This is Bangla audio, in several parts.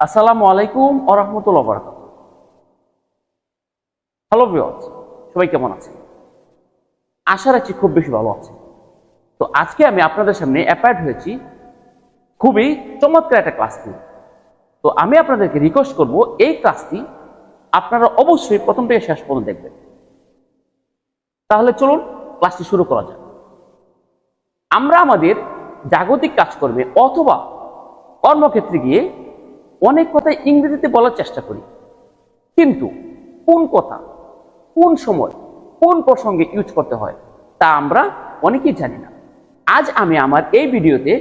আসসালামু আলাইকুম ওয়া রাহমাতুল্লাহি ওয়া বারাকাতুহু। হ্যালো ভিউয়ার্স, সবাই কেমন আছেন? আশা রাখছি খুব বেশি ভালো আছেন। তো আজকে আমি আপনাদের সামনে অ্যাপয়েন্ট হয়েছি খুবই চমৎকার একটা ক্লাস নিয়ে। তো আমি আপনাদেরকে রিকোয়েস্ট করব এই ক্লাসটি আপনারা অবশ্যই প্রথম থেকে শেষ পর্যন্ত দেখবেন। তাহলে চলুন ক্লাসটি শুরু করা যাক। আমরা আমাদের জাগতিক কাজকর্মে অথবা কর্মক্ষেত্রে গিয়ে অনেক কথাই ইংরেজিতে বলার চেষ্টা করি, কিন্তু কোন কথা কোন সময় কোন প্রসঙ্গে ইউজ করতে হয় তা আমরা অনেকেই জানি না। আজ আমি আমার এই ভিডিওতে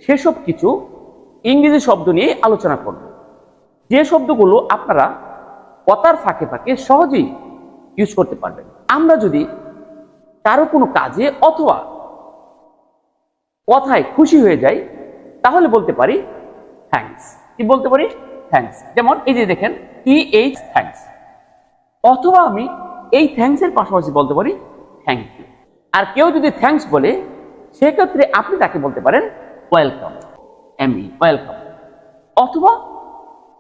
সেসব কিছু ইংরেজি শব্দ নিয়ে আলোচনা করব, যে শব্দগুলো আপনারা কথার ফাঁকে ফাঁকে সহজেই ইউজ করতে পারবেন। আমরা যদি কারো কোনো কাজে অথবা কথায় খুশি হয়ে যাই তাহলে বলতে পারি থ্যাঙ্কস। কি বলতে পারি? থ্যাঙ্কস। যেমন এই যে দেখেন TH থ্যাঙ্কস, অথবা আমি এই থ্যাঙ্কস এর পাশাপাশি বলতে পারি থ্যাংক ইউ। আর কেউ যদি থ্যাঙ্কস বলে সেক্ষেত্রে আপনি তাকে বলতে পারেন ওয়েলকাম, ওয়েলকাম, অথবা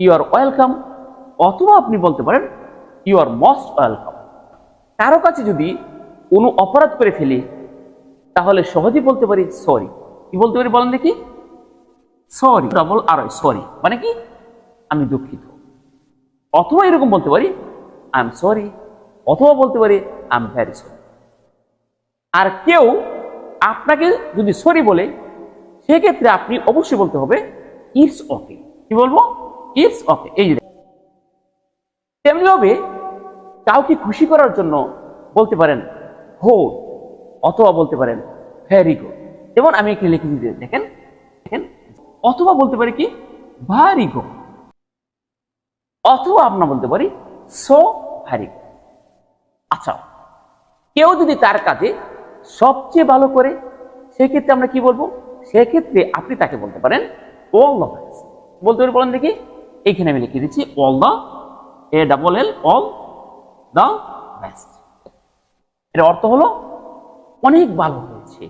ইউ আর ওয়েলকাম, অথবা আপনি বলতে পারেন ইউ আর মোস্ট ওয়েলকাম। কারো কাছে যদি কোনো অপরাধ করে ফেলি তাহলে সহজেই বলতে পারি সরি। কি বলতে পারি বলেন দেখি? সরি, ডবল আর সরি, মানে কি আমি দুঃখিত। অথবা এরকম বলতে পারি আই এম সরি, অথবা বলতে পারি আই এম ভেরি সরি। আর কেউ আপনাকে যদি সরি বলে সেক্ষেত্রে আপনি অবশ্যই বলতে হবে ইটস ওকে। কি বলবো? It's okay. এই যে তেমনিভাবে কাউকে খুশি করার জন্য বলতে পারেন হো, অথবা বলতে পারেন ভেরি গুড। যেমন আমি এখানে লিখে দিতে দেখেন দেখেন, অথবা বলতে পারি কি ভেরি গুড, অথবা আমরা বলতে পারি সো ভেরি গুড। আচ্ছা, কেউ যদি তার কাজে সবচেয়ে ভালো করে সেক্ষেত্রে আমরা কি বলবো? সেক্ষেত্রে আপনি তাকে বলতে পারেন অল দ্য বেস্ট। বলতে পারি বলেন দেখি? এইখানে আমি লিখে দিচ্ছি all the ALL all the best. এর অর্থ হলো অনেক ভালো হয়েছে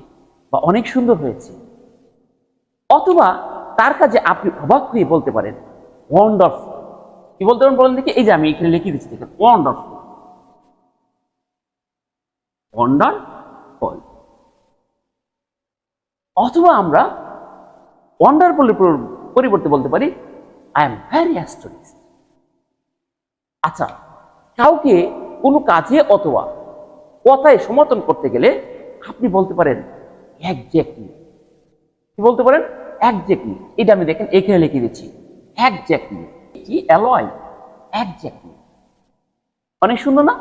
বা অনেক সুন্দর হয়েছে। অথবা তার কাজে আপনি অবাক হয়ে বলতে পারেন ওয়ান্ডারফুল। কি বলতে পারেন বলেন দেখি? এই যে আমি এখানে লিখে দিচ্ছি দেখেন ওয়ান্ডারফুল, ওয়ান্ডারফুল। অথবা আমরা ওয়ান্ডারফুলের পরিবর্তে বলতে পারি আই এম ভেরি অ্যাস্টনিশড। আচ্ছা, কাউকে কোনো কাজে অথবা কথায় সমর্থন করতে গেলে আপনি বলতে পারেন এক্স্যাক্টলি। কি বলতে পারেন? এক্স্যাক্টলি। এটা আমি দেখেন এখানে লিখে দিচ্ছি এক্স্যাক্টলি, কি অ্যালয়, এক্স্যাক্টলি। অনেক সুন্দর না?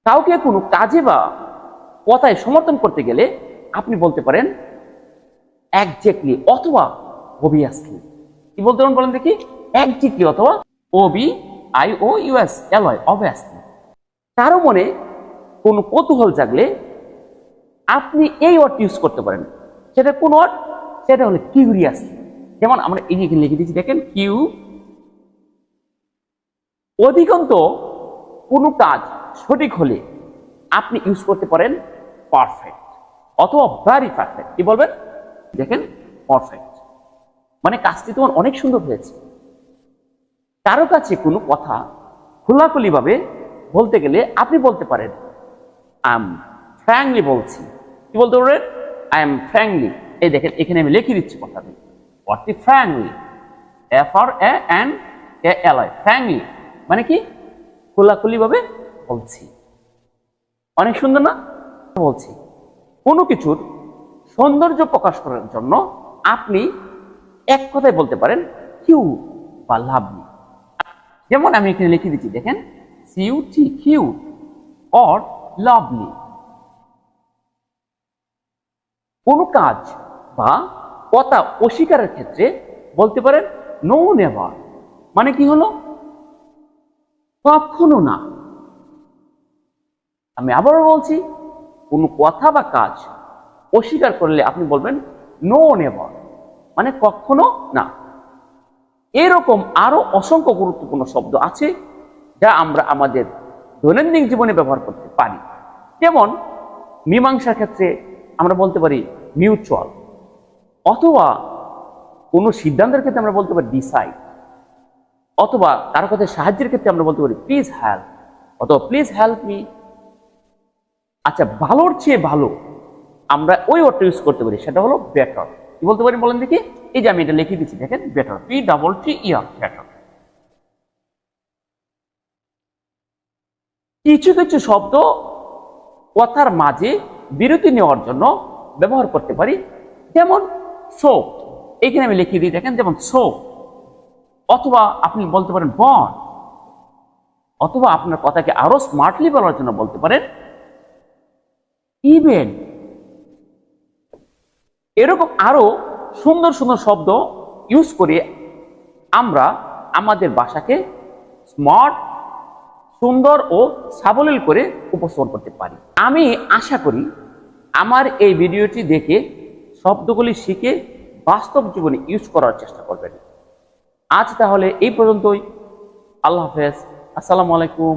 কাউকে কোনো কাজে বা কথায় সমর্থন করতে গেলে আপনি বলতে পারেন এক্স্যাক্টলি অথবা অবভিয়াসলি। কি বলতে পারেন বলেন দেখি? এক্স্যাক্টলি অথবা OBIOUS অ্যালয়, অবভিয়াসলি। কারো মনে কোনো কৌতূহল জাগলে আপনি এই ওয়ার্ড ইউজ করতে পারেন। সেটা কোন ওয়ার্ড? সেটা হলো কিউরিয়াসলি। যেমন আমরা এই যে লিখে দিচ্ছি দেখেন কিউ। অধিকন্ত কোনো কাজ সঠিক হলে আপনি ইউজ করতে পারেন পারফেক্ট অথবা ভেরি পারফেক্ট। কি বলবেন? দেখেন পারফেক্ট, মানে কাজটি তোমার অনেক সুন্দর হয়েছে। কারো কাছে কোনো কথা খোলাখুলি ভাবে বলতে গেলে আপনি বলতে পারেন আই এম ফ্র্যাঙ্কলি বলছি। কি বলতে পারেন? I am frankly. এই দেখেন এখানে আমি লিখে দিচ্ছি কথাটি অর্থে ফ্র্যাঙ্কলি, FRANKLY, ফ্র্যাঙ্কলি মানে কি খোলাখুলি ভাবে বলছি। অনেক সুন্দর না? বলছি কোনো কিছুর সৌন্দর্য প্রকাশ করার জন্য আপনি এক কথায় বলতে পারেন কিউট বা লাভলি। যেমন আমি এখানে লিখে দিচ্ছি দেখেন CUT, কিউট অর লাভলি। কোনো কাজ বা কথা অস্বীকারের ক্ষেত্রে বলতে পারেন নো নেভার, মানে কি হলো কখনো না। আমি আবারও বলছি, কোনো কথা বা কাজ অস্বীকার করলে আপনি বলবেন নো নেভার, মানে কখনো না। এরকম আরো অসংখ্য গুরুত্বপূর্ণ শব্দ আছে যা আমরা আমাদের দৈনন্দিন জীবনে ব্যবহার করতে পারি। যেমন মীমাংসার ক্ষেত্রে আমরা বলতে পারি মিউচুয়াল, অথবা কোনো সিদ্ধান্তের ক্ষেত্রে আমরা বলতে পারি ডিসাইড, অথবা কারো কাছে সাহায্যের ক্ষেত্রে আমরা বলতে পারি প্লিজ হেল্প, অথবা প্লিজ হেল্প মি। আচ্ছা, ভালোর চেয়ে ভালো আমরা ওই ওয়ার্ডটা ইউজ করতে পারি, সেটা হলো বেটার। কি বলতে পারি বলেন দেখি? এই যে আমি এটা লিখে দিচ্ছি, দেখেন, বেটার, PEER, বেটার। কিছু কিছু শব্দ কথার মাঝে বিরতি নেওয়ার জন্য ব্যবহার করতে পারি, যেমন সো, এখানে আমি লিখে দিই, দেখেন, যেমন সো। অথবা আপনি বলতে পারেন বন, অথবা আপনার কথাকে আরো স্মার্টলি বলার জন্য বলতে পারেন ইভেন। এরকম আরো সুন্দর সুন্দর শব্দ ইউজ করে আমরা আমাদের ভাষাকে স্মার্ট, সুন্দর ও সাবলীল করে উপস্থাপন করতে পারি। আমি আশা করি আমার এই ভিডিওটি দেখে শব্দগুলি শিখে বাস্তব জীবনে ইউজ করার চেষ্টা করবেন। আজ তাহলে এই পর্যন্তই। আল্লাহ হাফেজ, আসসালামু আলাইকুম।